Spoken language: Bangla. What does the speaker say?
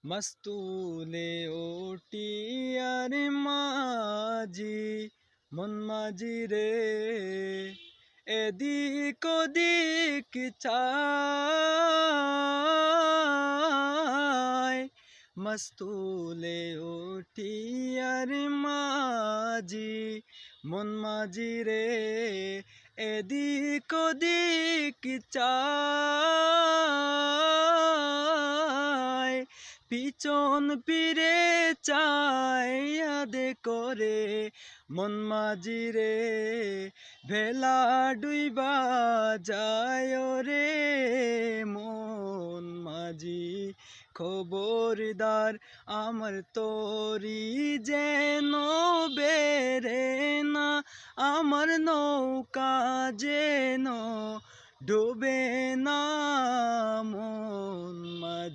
মস্তুলে ওটি আর মাঝি মন মাঝি রে এদিক ওদিক চায় মস্তুলে ওটি আর মাঝি মন মাঝি রে এদিক ওদিক চায় পিছন ফিরে চাইয়া করে মন মাঝি রে ভেলা ডুইবা যায় রে মন মাঝি খবরদার আমার তোরি যেন বেরে না আমার নৌকা যেন ডুবে না মন মাঝি।